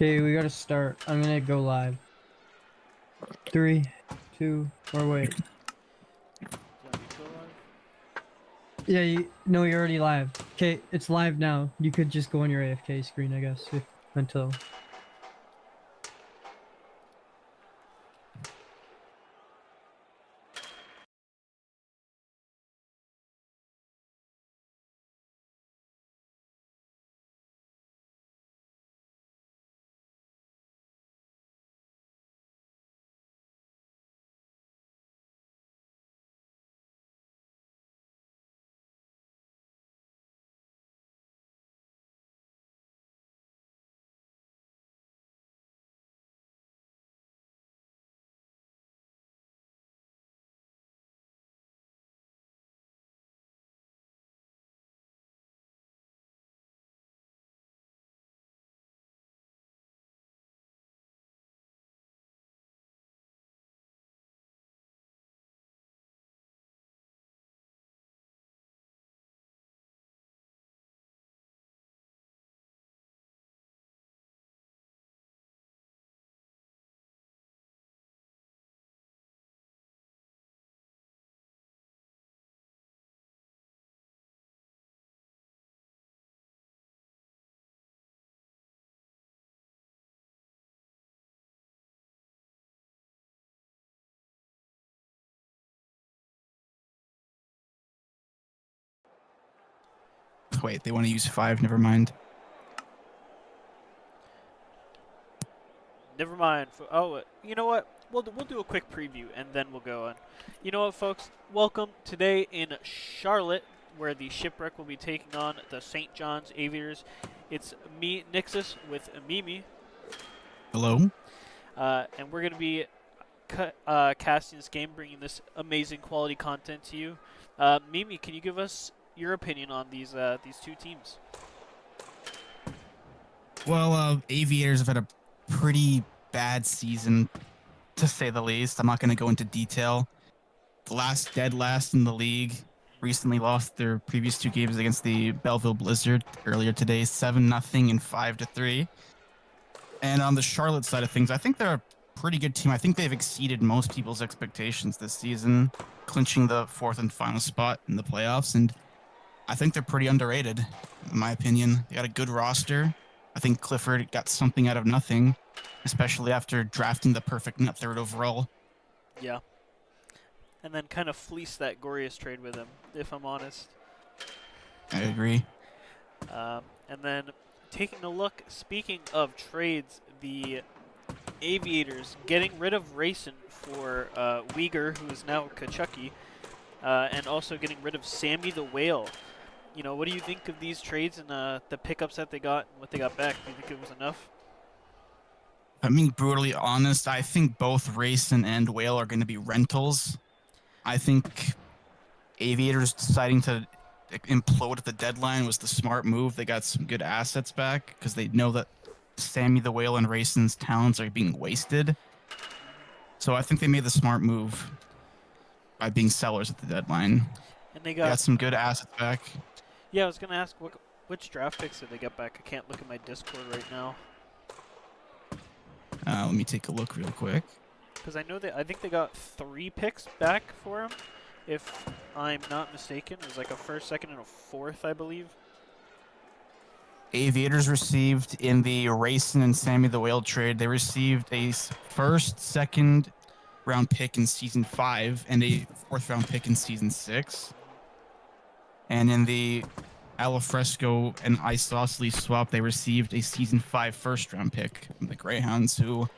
Okay, we gotta start. I'm gonna go live. 3, 2, or wait. Do you want me to go live? Yeah, no, you're already live. Okay, it's live now. You could just go on your AFK screen, I guess, until. Wait, they want to use 5? Never mind. Never mind. Oh, you know what? We'll do a quick preview and then we'll go on. You know what, folks? Welcome today in Charlotte, where the Shipwreck will be taking on the St. John's Aviators. It's me, Nixus, with Mimi. Hello? And we're going to be casting this game, bringing this amazing quality content to you. Mimi, can you give us your opinion on these two teams? Well, Aviators have had a pretty bad season, to say the least. I'm not going to go into detail. Dead last in the league. Recently lost their previous 2 games against the Belleville Blizzard earlier today, 7-0 and 5-3. And on the Charlotte side of things, I think they're a pretty good team. I think they've exceeded most people's expectations this season, clinching the 4th and final spot in the playoffs. And I think they're pretty underrated, in my opinion. They got a good roster. I think Clifford got something out of nothing, especially after drafting the perfect nut 3rd overall. Yeah. And then kind of fleece that Gorius trade with him, if I'm honest. I agree. And then taking a look, speaking of trades, the Aviators getting rid of Rayson for Uyghur, who is now Kachucky, and also getting rid of Sammy the Whale. You know, what do you think of these trades and the pickups that they got and what they got back? Do you think it was enough? I mean, brutally honest, I think both Rayson and Whale are going to be rentals. I think Aviators deciding to implode at the deadline was the smart move. They got some good assets back because they know that Sammy the Whale and Rayson's talents are being wasted. So I think they made the smart move by being sellers at the deadline. And they Got got some good assets back. Yeah, I was going to ask, which draft picks did they get back? I can't look at my Discord right now. Let me take a look real quick. Because I think they got 3 picks back for him, if I'm not mistaken. It was like a 1st, 2nd, and a 4th, I believe. Aviators received in the Rayson and Sammy the Whale trade, they received a 1st, 2nd round pick in Season 5 and a 4th round pick in Season 6. And in the Alfresco and Isosceles swap, they received a Season 5 1st round pick from the Greyhounds, who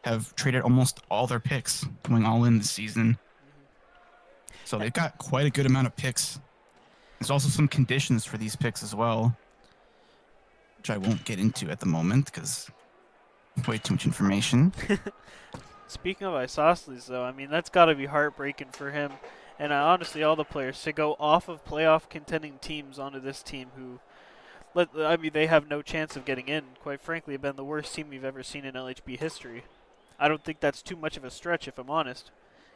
have traded almost all their picks, going all in this season. So they've got quite a good amount of picks. There's also some conditions for these picks as well, which I won't get into at the moment because way too much information. Speaking of Isosceles, though, I mean, that's got to be heartbreaking for him. And honestly, all the players to go off of playoff contending teams onto this team who, I mean, they have no chance of getting in. Quite frankly, have been the worst team we've ever seen in LHB history. I don't think that's too much of a stretch, if I'm honest.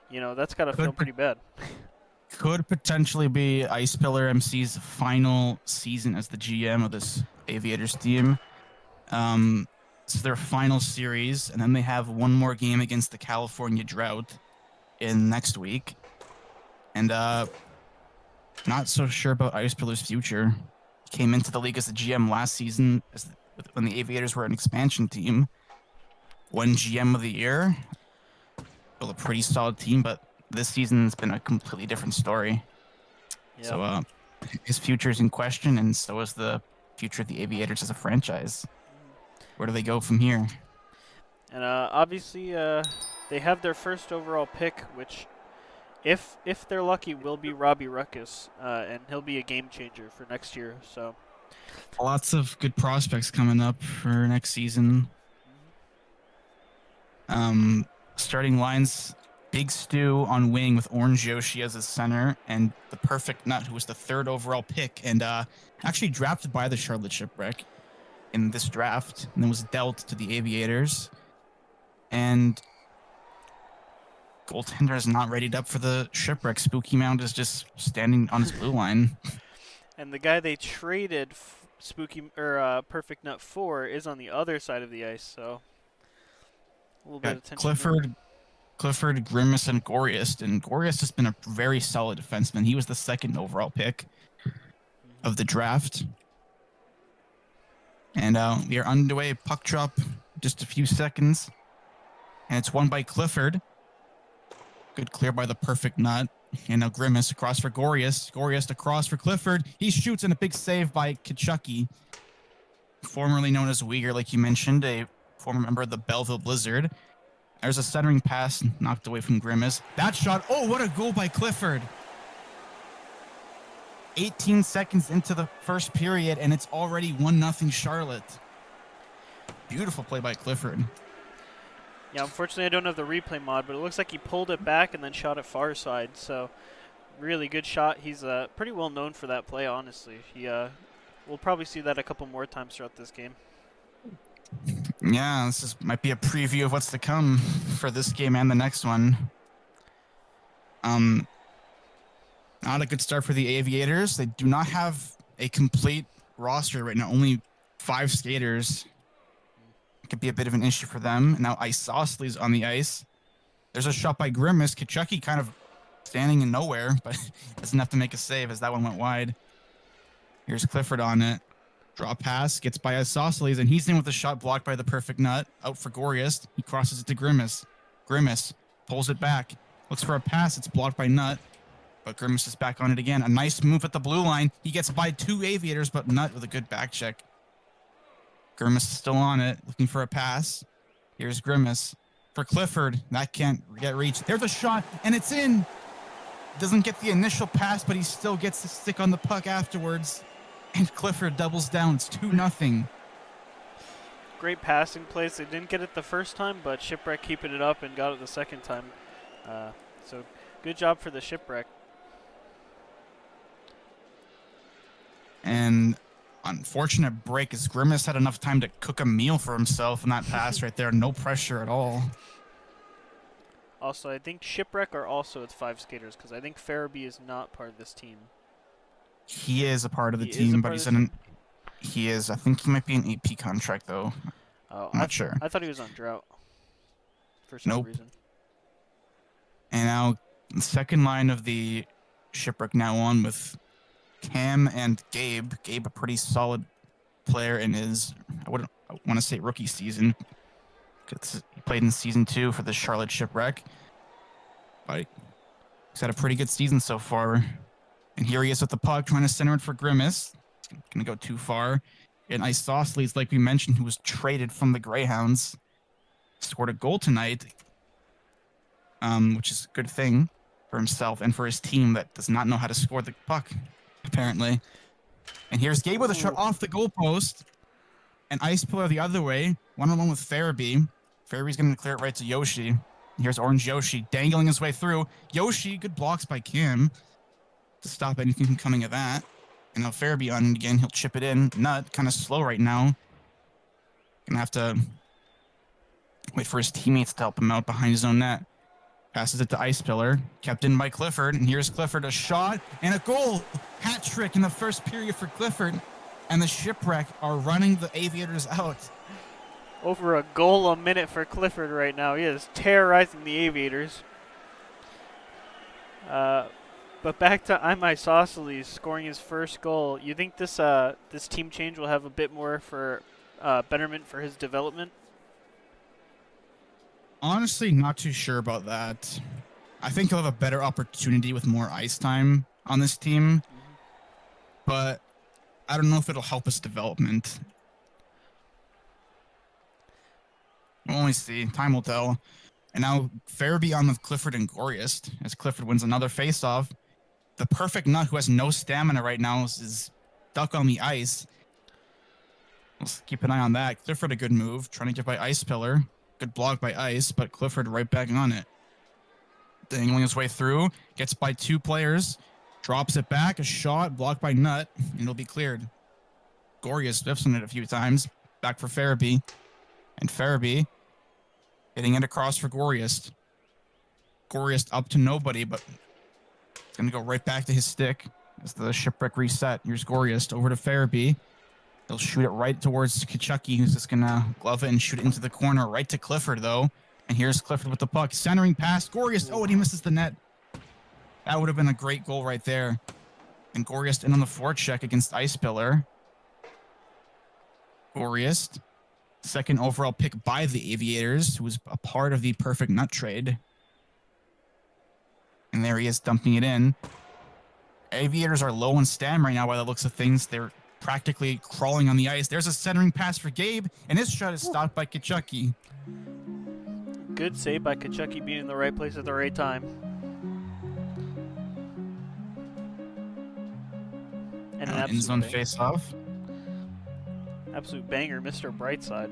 You know, that's got to feel pretty bad. Could potentially be Ice Pillar MC's final season as the GM of this Aviators team. This is their final series, and then they have one more game against the California Drought in next week. And not so sure about Icepillar's future. He came into the league as a GM last season when the Aviators were an expansion team. Won GM of the year. Built a pretty solid team, but this season has been a completely different story. Yep. So his future is in question, and so is the future of the Aviators as a franchise. Where do they go from here? And obviously, they have their first overall pick, which, if they're lucky, will be Robbie Ruckus, and he'll be a game changer for next year. So Lots of good prospects coming up for next season. Starting lines, Big Stu on wing with Orange Yoshi as his center, and the Perfect Nut, who was the 3rd overall pick, and actually drafted by the Charlotte Shipwreck in this draft, and then was dealt to the Aviators. And goaltender is not readied up for the Shipwreck. Spooky Mound is just standing on his blue line. And the guy they traded Perfect Nut for is on the other side of the ice, so a little bit of tension. Clifford, Grimace, and Goriest. And Goriest has been a very solid defenseman. He was the 2nd overall pick of the draft. And we are underway. Puck drop, just a few seconds. And it's won by Clifford. Good clear by the Perfect Nut. And now Grimace across for Goriest. Goriest across for Clifford. He shoots, and a big save by Kachuk, formerly known as Uyghur, like you mentioned, a former member of the Belleville Blizzard. There's a centering pass knocked away from Grimace. That shot, oh, what a goal by Clifford. 18 seconds into the first period, and it's already 1-0 Charlotte. Beautiful play by Clifford. Yeah, unfortunately I don't have the replay mod, but it looks like he pulled it back and then shot it far side. So, really good shot. He's pretty well known for that play, honestly. We'll probably see that a couple more times throughout this game. Yeah, might be a preview of what's to come for this game and the next one. Not a good start for the Aviators. They do not have a complete roster right now. Only 5 skaters. Could be a bit of an issue for them. Now Isosceles on the ice. There's a shot by Grimace. Kachuk kind of standing in nowhere, but doesn't have to make a save as that one went wide. Here's Clifford on it. Draw pass, gets by Isosceles, and he's in with a shot blocked by the Perfect Nut. Out for Goriest. He crosses it to Grimace. Grimace pulls it back. Looks for a pass. It's blocked by Nut. But Grimace is back on it again. A nice move at the blue line. He gets by 2 Aviators, but Nut with a good back check. Grimace is still on it, looking for a pass. Here's Grimace for Clifford. That can't get reached. There's a shot, and it's in. Doesn't get the initial pass, but he still gets the stick on the puck afterwards. And Clifford doubles down. It's 2-0. Great passing plays. They didn't get it the first time, but Shipwreck keeping it up and got it the second time. So good job for the Shipwreck. And unfortunate break as Grimace had enough time to cook a meal for himself in that pass right there. No pressure at all. Also, I think Shipwreck are also with 5 skaters because I think Farabee is not part of this team. He is a part of the team, but he's he is. I think he might be an AP contract though. Oh, I'm not sure. I thought he was on drought for some reason. And now the second line of the Shipwreck now on with Cam and Gabe. Gabe, a pretty solid player in his, I want to say rookie season. He played in season 2 for the Charlotte Shipwreck. But he's had a pretty good season so far. And here he is with the puck, trying to center it for Grimace. It's going to go too far. And Isosceles, like we mentioned, who was traded from the Greyhounds, scored a goal tonight, which is a good thing for himself and for his team that does not know how to score the puck, apparently. And here's Gabe with a shot off the goalpost. And Icepillar the other way, one-on-one with Farabee. Farabee's going to clear it right to Yoshi. And here's Orange Yoshi dangling his way through. Yoshi, good blocks by Kim to stop anything from coming of that. And now Farabee on it again. He'll chip it in. Nut, kind of slow right now. Gonna have to wait for his teammates to help him out behind his own net. Passes it to Icepillar. Kept in by Clifford. And here's Clifford, a shot and a goal. Hat trick in the first period for Clifford. And the Shipwreck are running the Aviators out. Over a goal a minute for Clifford right now. He is terrorizing the Aviators. But back to I'm Isosceles scoring his first goal. You think this this team change will have a bit more for betterment for his development? Honestly, not too sure about that. I think he'll have a better opportunity with more ice time on this team, but I don't know if it'll help his development. We'll only see. Time will tell. And now Farabee on with Clifford and Goriest as Clifford wins another faceoff. The perfect nut who has no stamina right now is stuck on the ice. Let's keep an eye on that. Clifford a good move, trying to get by Ice Pillar. Good block by Ice, but Clifford right back on it. Dangling his way through, gets by 2 players, drops it back, a shot, blocked by Nut, and it'll be cleared. Goriest whiffs on it a few times, back for Farabee. And Farabee hitting it across for Goriest. Goriest up to nobody, but it's going to go right back to his stick as the Shipwreck reset. Here's Goriest over to Farabee. He'll shoot it right towards Kachuk, who's just going to glove it and shoot it into the corner. Right to Clifford, though. And here's Clifford with the puck. Centering pass. Goriest. Oh, and he misses the net. That would have been a great goal right there. And Goriest in on the forecheck against Ice Pillar. Goriest. Second overall pick by the Aviators, who was a part of the perfect nut trade. And there he is dumping it in. Aviators are low on stam right now by the looks of things. They're practically crawling on the ice. There's a centering pass for Gabe, and his shot is stopped by Kachuk. Good save by Kachuk being in the right place at the right time. And an In-zone face-off. Absolute banger, Mr. Brightside.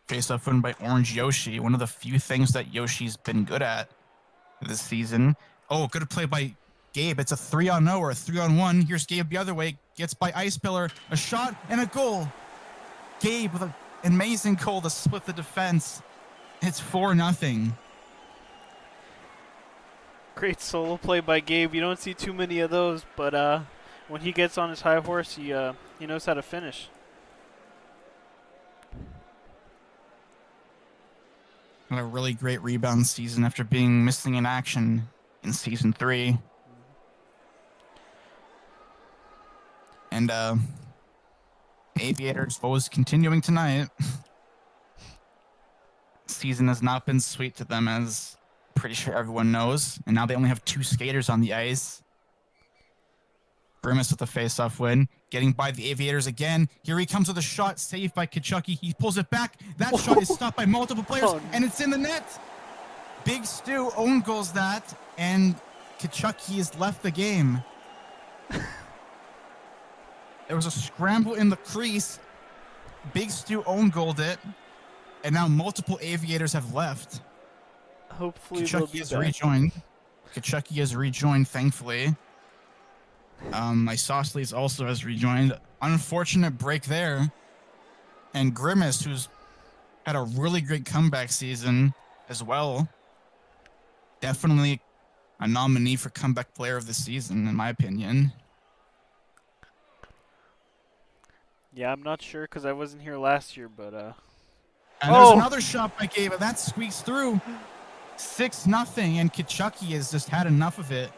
Face-off win by Orange Yoshi. One of the few things that Yoshi's been good at this season. Oh, good play by Gabe. It's a 3-on-0 or a 3-on-1. Here's Gabe the other way. Gets by Ice Pillar. A shot and a goal. Gabe with an amazing goal to split the defense. It's 4-0. Great solo play by Gabe. You don't see too many of those, but when he gets on his high horse, he knows how to finish. A really great rebound season after being missing in action in Season 3. And Aviators woes continuing tonight. Season has not been sweet to them, as pretty sure everyone knows. And now they only have 2 skaters on the ice. Grimace with a face-off win. Getting by the Aviators again. Here he comes with a shot saved by Kachuk. He pulls it back. That shot is stopped by multiple players, and it's in the net. Big Stu own goals that, and Kachuk has left the game. There was a scramble in the crease. Big Stu own goaled it, and now multiple Aviators have left. Hopefully Kachuk has rejoined. Kachuk has rejoined, thankfully. Isosceles also has rejoined. Unfortunate break there. And Grimace, who's had a really great comeback season as well. Definitely a nominee for comeback player of the season, in my opinion. Yeah, I'm not sure because I wasn't here last year, but And there's another shot by Gabe, and that squeaks through. 6-0, and Kachuk has just had enough of it.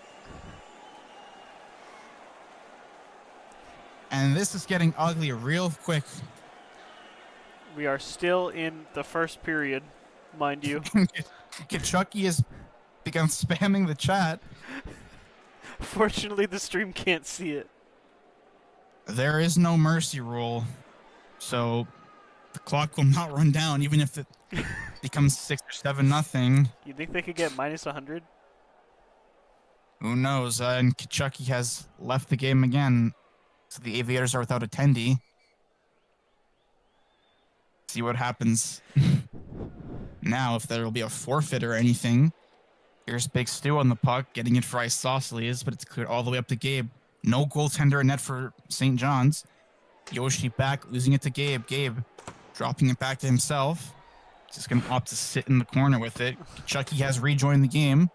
And this is getting ugly real quick. we are still in the first period, mind you. Kachuk has begun spamming the chat. Fortunately, the stream can't see it. There is no mercy rule, so the clock will not run down, even if it becomes 6 or 7-0. You think they could get minus 100? Who knows? And Kachuk has left the game again, so the Aviators are without attendee. See what happens now, if there will be a forfeit or anything. Here's Big Stu on the puck, getting it for Isosceles, but it's cleared all the way up to Gabe. No goaltender in net for St. John's. Yoshi back, losing it to Gabe. Gabe dropping it back to himself. Just going to opt to sit in the corner with it. Kachuk has rejoined the game.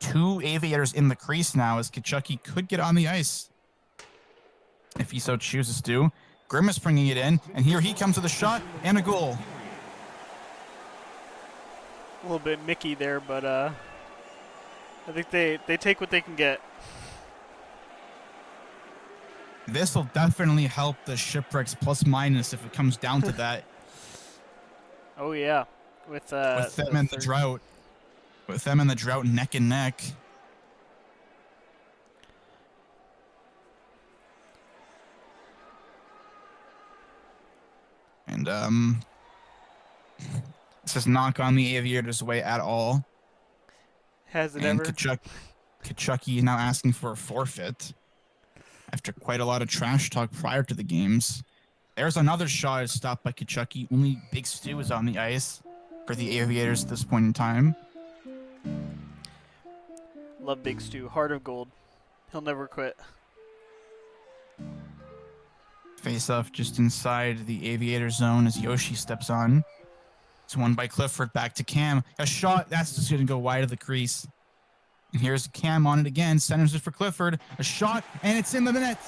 2 Aviators in the crease now, as Kachuk could get on the ice if he so chooses to. Grimace bringing it in, and here he comes with a shot and a goal. A little bit Mickey there, but I think they take what they can get. This will definitely help the Shipwreck's plus minus if it comes down to that. Oh yeah, with them and the drought. With them and the drought neck and neck. And this has not gone the Aviators' way at all. Has it and ever? Kachucky now asking for a forfeit after quite a lot of trash talk prior to the games. There's another shot stopped by Kachucky. Only Big Stu is on the ice for the Aviators at this point in time. Love Big Stu. Heart of gold. He'll never quit. Face off just inside the Aviator zone as Yoshi steps on. It's won by Clifford. Back to Cam. A shot. That's just going to go wide of the crease. And here's Cam on it again. Centers it for Clifford. A shot, and it's in the net.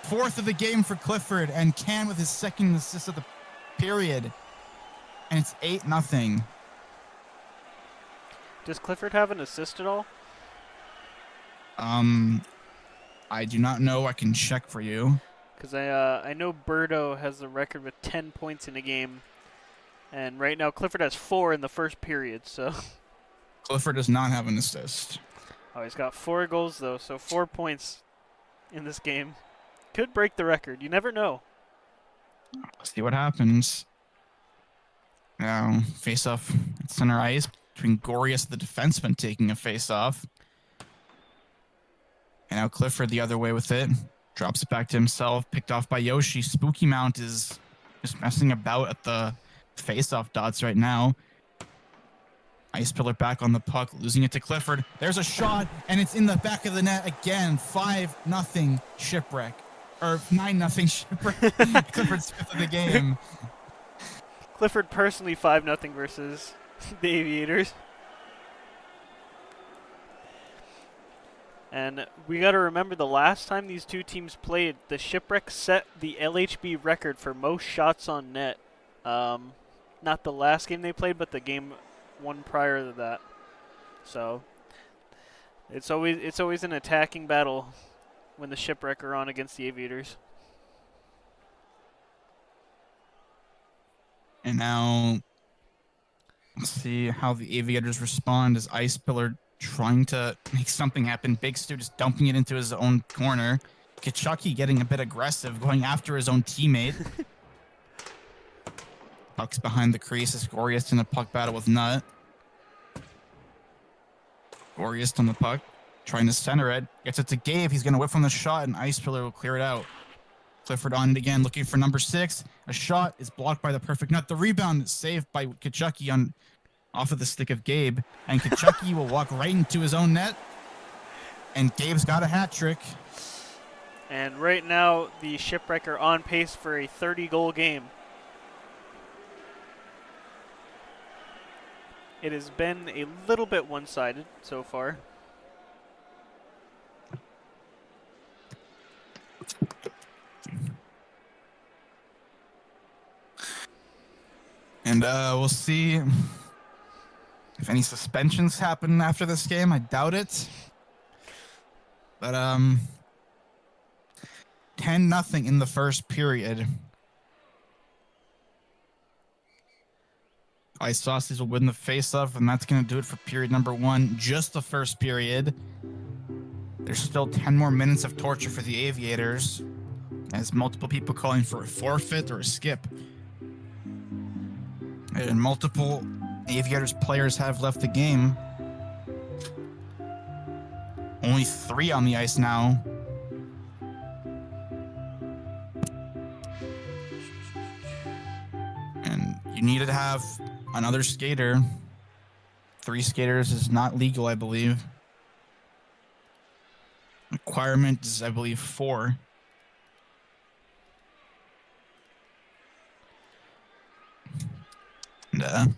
Fourth of the game for Clifford, and Cam with his second assist of the period. And it's 8-0. Does Clifford have an assist at all? I do not know. I can check for you. Because I know Birdo has the record with 10 points in a game. And right now Clifford has 4 in the first period, so... Clifford does not have an assist. Oh, he's got 4 goals, though, so 4 points in this game. Could break the record. You never know. Let's see what happens. Now, face-off at center ice between Gorius, the defenseman, taking a face-off. And now Clifford the other way with it. Drops it back to himself. Picked off by Yoshi. Spooky Mount is just messing about at the face-off dots right now. Ice Pillar back on the puck, losing it to Clifford. There's a shot, and it's in the back of the net again. 5-0 Shipwreck. Or 9-0 Shipwreck. Clifford's fifth of the game. Clifford personally 5-0 versus the Aviators. And we got to remember the last time these two teams played, the Shipwreck set the LHB record for most shots on net. Not the last game they played, but the game one prior to that. So it's always an attacking battle when the Shipwreck are on against the Aviators. And now let's see how the Aviators respond as Ice Pillar trying to make something happen. Big Stu just dumping it into his own corner. Kachucky getting a bit aggressive, going after his own teammate. Puck's behind the crease as Gorius in a puck battle with Nut. Gorius on the puck, trying to center it. Gets it to Gabe. He's going to whip from the shot, and Ice Pillar will clear it out. Clifford on it again, looking for number 6. A shot is blocked by the perfect Nut. The rebound is saved by Kachucky off of the stick of Gabe. And Kachucky will walk right into his own net. And Gabe's got a hat trick. And right now, the Shipwreck are on pace for a 30-goal game. It has been a little bit one-sided so far. And we'll see if any suspensions happen after this game. I doubt it. But 10-0 in the first period. Ice Sausages will win the face-off, and that's going to do it for period number 1. Just the first period. There's still 10 more minutes of torture for the Aviators, as multiple people calling for a forfeit or a skip. And multiple Aviators players have left the game. Only 3 on the ice now. And you need to have another skater. 3 skaters is not legal, I believe. Requirement is, I believe, 4. And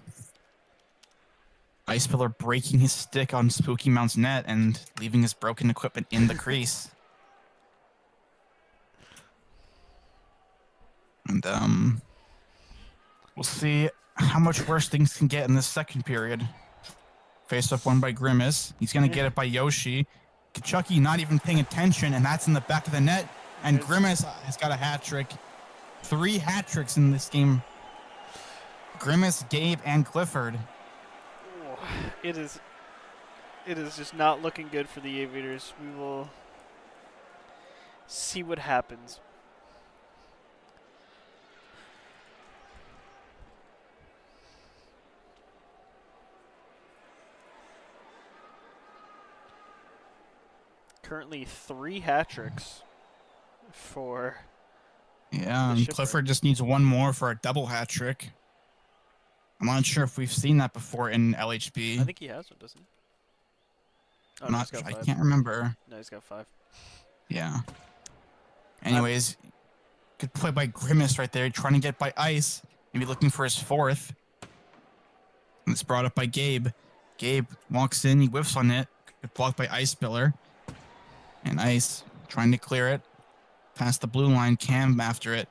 Ice Pillar breaking his stick on Spooky Mount's net and leaving his broken equipment in the crease. And we'll see how much worse things can get in this second period. Face up one by Grimace. He's going to get it by Yoshi. Kachuk not even paying attention, and that's in the back of the net. And Grimace has got a hat trick. 3 hat tricks in this game. Grimace, Gabe, and Clifford. Oh, it is just not looking good for the Aviators. We will see what happens. Currently 3 hat tricks for and Clifford just needs 1 more for a double hat trick. I'm not sure if we've seen that before in LHB. I think he has one, doesn't he? Oh, no, I can't remember. No, he's got 5. Yeah. Anyways, good play by Grimace right there, trying to get by Ice. Maybe looking for his 4th. And it's brought up by Gabe. Gabe walks in, he whiffs on it. Good block by Ice Spiller. And Ice trying to clear it. Past the blue line, Cam after it.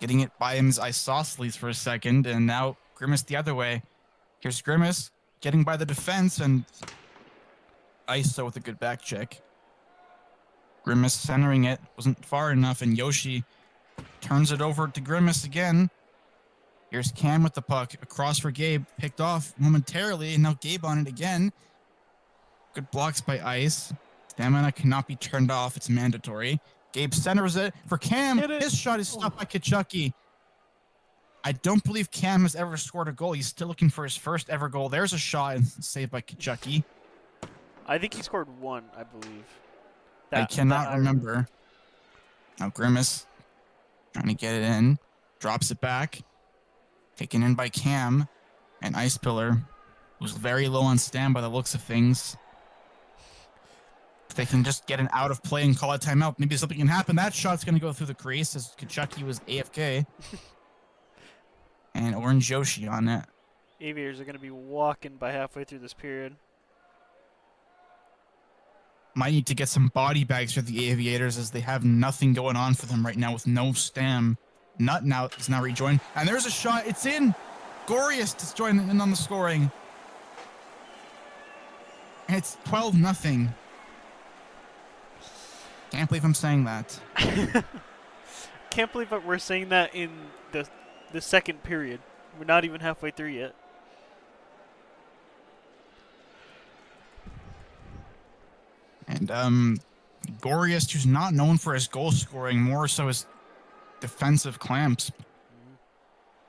Getting it by him is Isosceles for a second, and now Grimace the other way. Here's Grimace getting by the defense, and Iso with a good back check. Grimace centering it, wasn't far enough, and Yoshi turns it over to Grimace again. Here's Cam with the puck, across for Gabe, picked off momentarily, and now Gabe on it again. Good blocks by Ice. Stamina cannot be turned off, it's mandatory. Gabe centers it for Cam. His shot is stopped by Kachuk. I don't believe Cam has ever scored a goal. He's still looking for his first ever goal. There's a shot saved by Kachuk. I think he scored 1, I believe. I cannot remember. Now Grimace trying to get it in. Drops it back. Taken in by Cam. And Ice Pillar, who's very low on stam by the looks of things. If they can just get an out of play and call a timeout, maybe something can happen. That shot's going to go through the crease as Kachuk was AFK. And Orange Yoshi on it. Aviators are going to be walking by halfway through this period. Might need to get some body bags for the Aviators as they have nothing going on for them right now with no stam. Nut now is now rejoined. And there's a shot. It's in. Goriest is joining in on the scoring. And it's 12-0. Can't believe I'm saying that. Can't believe that we're saying that in the second period. We're not even halfway through yet. And Goriest, who's not known for his goal scoring, more so his defensive clamps,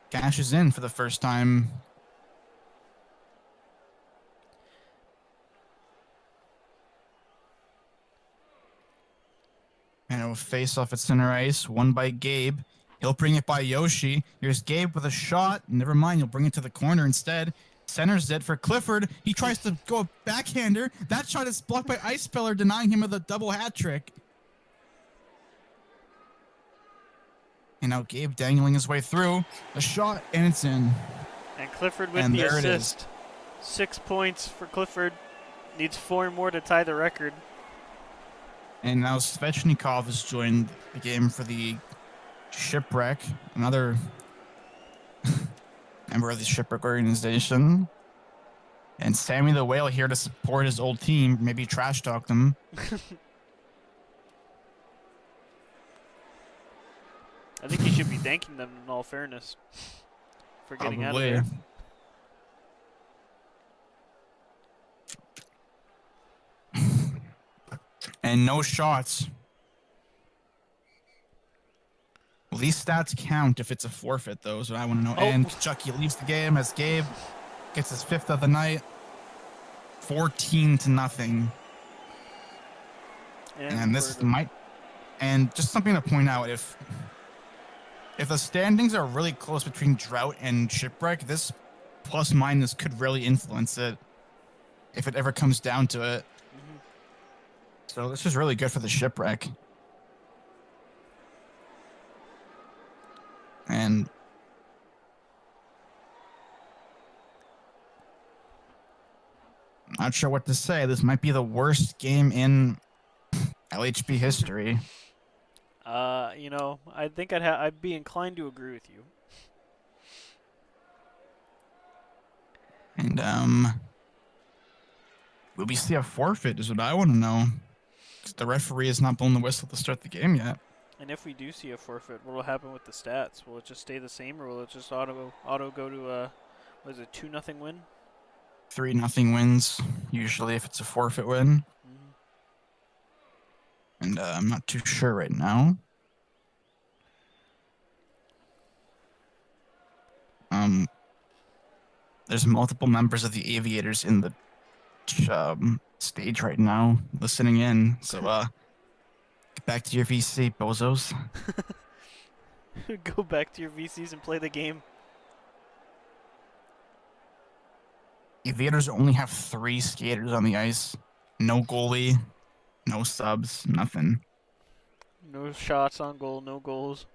cashes in for the first time. And it will face off at center ice. 1 by Gabe. He'll bring it by Yoshi. Here's Gabe with a shot. Never mind, he'll bring it to the corner instead. Centers it for Clifford. He tries to go a backhander. That shot is blocked by Ice Speller, denying him of the double hat trick. And now Gabe dangling his way through. A shot, and it's in. And Clifford with the assist. 6 points for Clifford. Needs 4 more to tie the record. And now Svechnikov has joined the game for the Shipwreck, another member of the Shipwreck organization. And Sammy the Whale here to support his old team, maybe trash talk them. I think he should be thanking them in all fairness for getting out of there. And no shots. Well, these stats count if it's a forfeit, though, so I want to know. Oh. And Chucky leaves the game as Gabe gets his 5th of the night. 14-0. And this might... And just something to point out, if the standings are really close between Drought and Shipwreck, this plus-minus could really influence it if it ever comes down to it. So this is really good for the Shipwreck. And not sure what to say. This might be the worst game in LHB history. You know, I think I'd be inclined to agree with you. And will we see a forfeit? Is what I want to know. 'Cause the referee has not blown the whistle to start the game yet. And if we do see a forfeit, what will happen with the stats? Will it just stay the same, or will it just auto go to a, what is it, 2-0 win? 3-0 wins usually if it's a forfeit win. Mm-hmm. And I'm not too sure right now. There's multiple members of the Aviators in the stage right now listening in. So get back to your VC, bozos. Go back to your VCs and play the game. Aviators only have 3 skaters on the ice. No goalie, no subs, nothing. No shots on goal, no goals.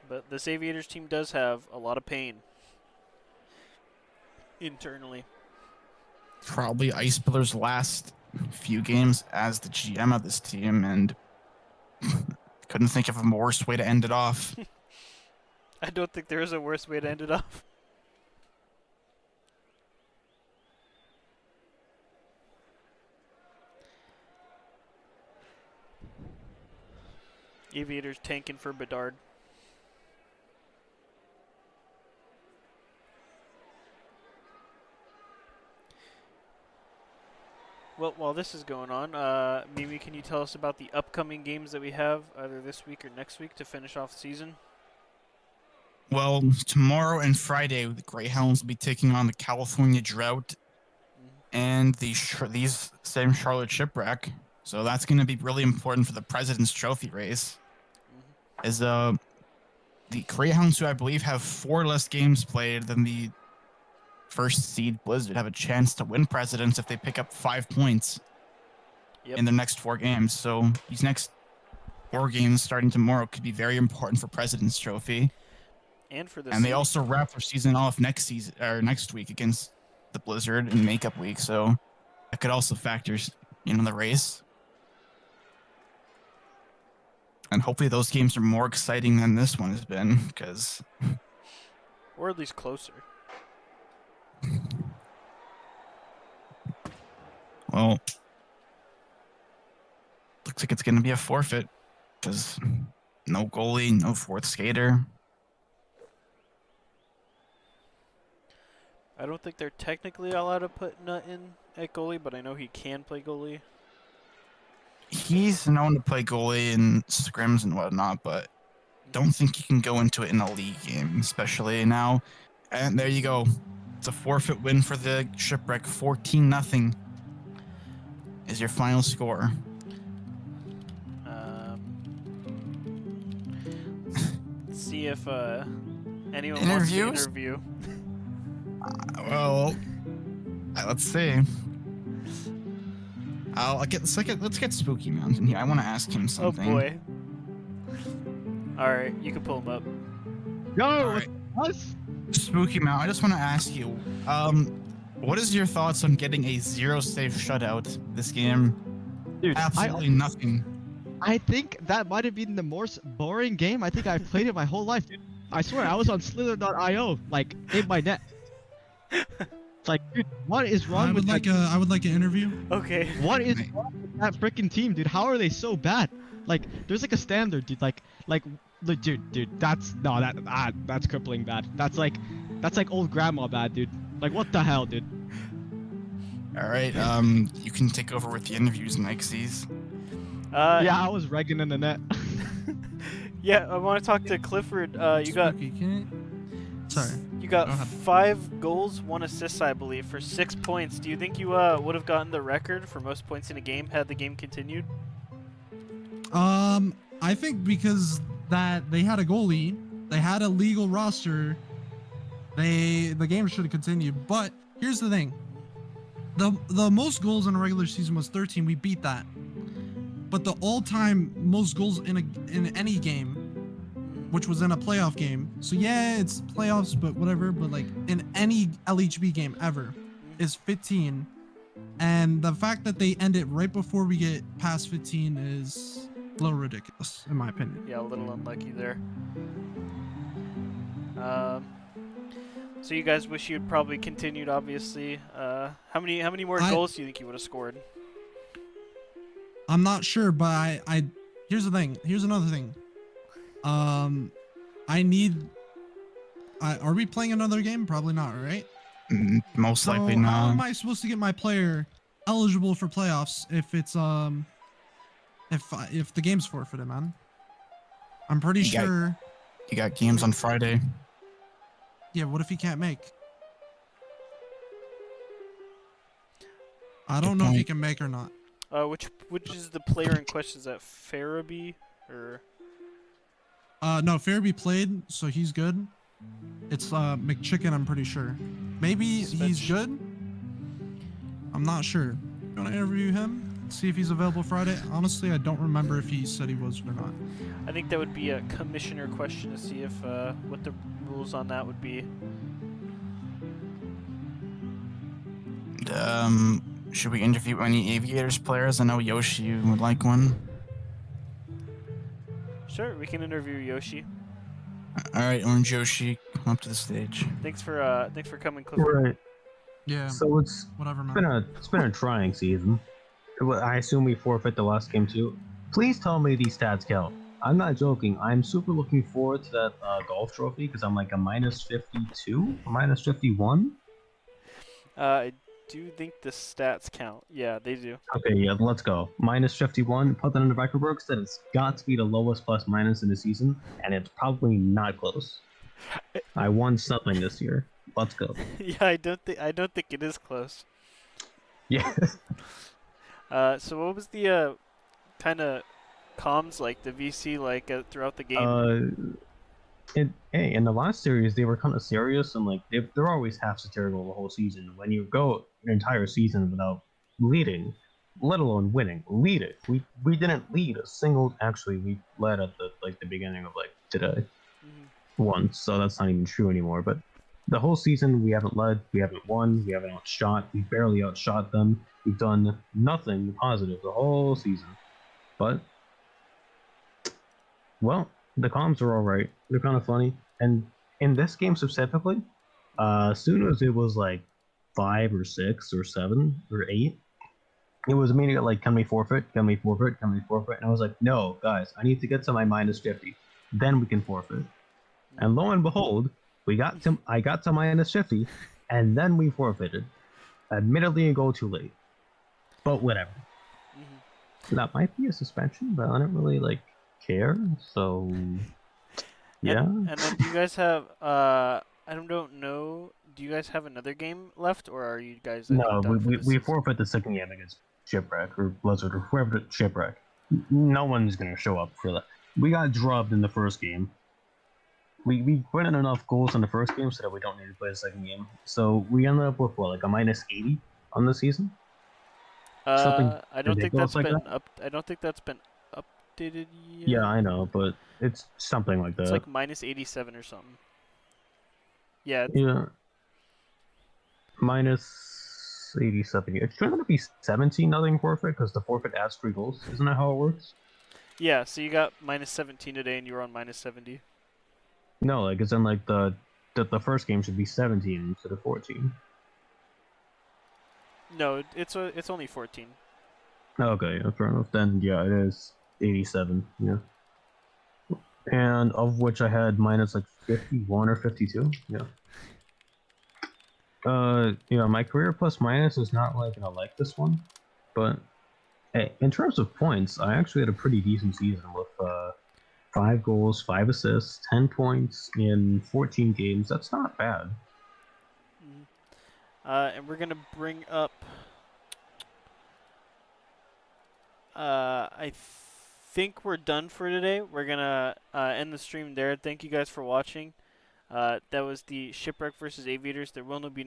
But this Aviators team does have a lot of pain internally. Probably Icepillar's last few games as the GM of this team, and couldn't think of a worse way to end it off. I don't think there is a worse way to end it off. Aviators tanking for Bedard. Well, while this is going on, Mimi, can you tell us about the upcoming games that we have either this week or next week to finish off the season? Well, tomorrow and Friday, the Greyhounds will be taking on the California Drought and these same Charlotte Shipwreck. So that's going to be really important for the President's Trophy race. As the Greyhounds, who I believe have 4 less games played than the first seed Blizzard, have a chance to win Presidents if they pick up 5 points in their next 4 games. So these next 4 games starting tomorrow could be very important for President's Trophy. And for the they also wrap their season off next week against the Blizzard in makeup week. So that could also factor in the race. And hopefully those games are more exciting than this one has been, because... Or at least closer. Well, looks like it's going to be a forfeit, because no goalie, no 4th skater. I don't think they're technically allowed to put Nut in at goalie, but I know he can play goalie. He's known to play goalie in scrims and whatnot, but don't think he can go into it in a league game, especially now. And there you go. It's a forfeit win for the Shipwreck. 14-0 is your final score. Let's see if anyone Interviews? wants to interview. Well, let's see. Let's get Spooky Mountain here. I want to ask him something. Oh boy. All right, you can pull him up. Yo, right. Spooky Mountain, I just want to ask you, what is your thoughts on getting a 0-save shutout this game? Dude, absolutely nothing. I think that might have been the most boring game I think I've played in my whole life, dude. I swear, I was on Slither.io, like, in my net. It's like, dude, what is wrong with that? I would like an interview. Okay. What is wrong with that freaking team, dude? How are they so bad? Like, there's like a standard, dude. Like, dude, that's crippling bad. That's like old grandma bad, dude. Like, what the hell, dude? All right, you can take over with the interviews, Nixies. Yeah, I was regging in the net. Yeah, I want to talk to Clifford. You got. Sorry. You got 5 goals, 1 assist, I believe, for 6 points. Do you think you would have gotten the record for most points in a game had the game continued? I think because that they had a goalie, they had a legal roster, the game should have continued. But here's the thing: the most goals in a regular season was 13. We beat that. But the all-time most goals in any game, which was in a playoff game. So yeah, it's playoffs, but whatever. But like in any LHB game ever, is 15. And the fact that they end it right before we get past 15 is a little ridiculous, in my opinion. Yeah, a little unlucky there. So you guys wish you'd probably continued, obviously. How many more goals do you think you would have scored? I'm not sure, but I here's the thing. Here's another thing. I need. Are we playing another game? Probably not, right? Most likely So how not. am I supposed to get my player eligible for playoffs if it's if the game's forfeited, man? I'm pretty sure. You got games on Friday. Yeah, what if he can't make? I don't know if he can make or not. Which is the player in question? Is that Faraby or? No, Fairby played, so he's good. It's McChicken, I'm pretty sure. Maybe he's good. I'm not sure. You want to interview him? See if he's available Friday? Honestly, I don't remember if he said he was or not. I think that would be a commissioner question to see if what the rules on that would be. Should we interview any Aviators players? I know Yoshi would like one. Sure, we can interview Yoshi. All right, Orange Yoshi, come up to the stage. Thanks for coming, Clifford. Right. Yeah. So it's Whatever, been man. a trying season. I assume we forfeit the last game too. Please tell me these stats count. I'm not joking. I'm super looking forward to that golf trophy because I'm like a minus 52, minus 51. I do think the stats count. Yeah, they do. Okay, yeah, let's go. Minus 51. Put that in the record books. That it's got to be the lowest plus minus in the season, and it's probably not close. I won something this year. Let's go. Yeah, I don't think it is close. Yeah. So what was the kind of comms like, the VC like throughout the game? In the last series, they were kind of serious and like they're always half satirical the whole season. When you go an entire season without leading, let alone winning, lead it. We didn't lead a single. Actually, we led at the beginning of like today once, so that's not even true anymore. But the whole season, we haven't led, we haven't won, we haven't outshot, we barely outshot them. We've done nothing positive the whole season. But well, the comms are all right. They're kind of funny. And in this game specifically, as soon as it was like 5 or 6 or 7 or 8, it was immediately like, can we forfeit? Can we forfeit? Can we forfeit? And I was like, no, guys, I need to get to my minus 50. Then we can forfeit. And lo and behold, I got to minus 50, and then we forfeited. Admittedly, a goal too late. But whatever. That might be a suspension, but I don't really like care. So yeah. And then do you guys have I don't know. Do you guys have another game left, or are you guys? No, done for this we season? forfeit the second game against Shipwreck or Blizzard or whoever. Shipwreck. No one's gonna show up for that. We got drubbed in the first game. We put in enough goals in the first game so that we don't need to play the second game. So we ended up with what, like a minus 80 on the season. I don't think that's ridiculous like been that? up. I don't think that's been updated yet. Yeah, I know, but it's something like that. It's like minus 87 or something. Yeah. Yeah. Minus 87. It's trying to be 17-0 forfeit because the forfeit adds 3 goals. Isn't that how it works? Yeah. So you got minus 17 today, and you were on minus 70. No, like it's in like the first game should be 17 instead of 14. No, it's only 14. Okay, yeah, fair enough. Then yeah, it is 87. Yeah. And of which I had minus like 51 or 52. Yeah. My career plus minus is not like like this one, but hey, in terms of points, I actually had a pretty decent season with 5 goals, 5 assists, 10 points in 14 games. That's not bad. And we're gonna bring up. I think we're done for today. We're gonna end the stream there. Thank you guys for watching. That was the Shipwreck versus Aviators. There will no be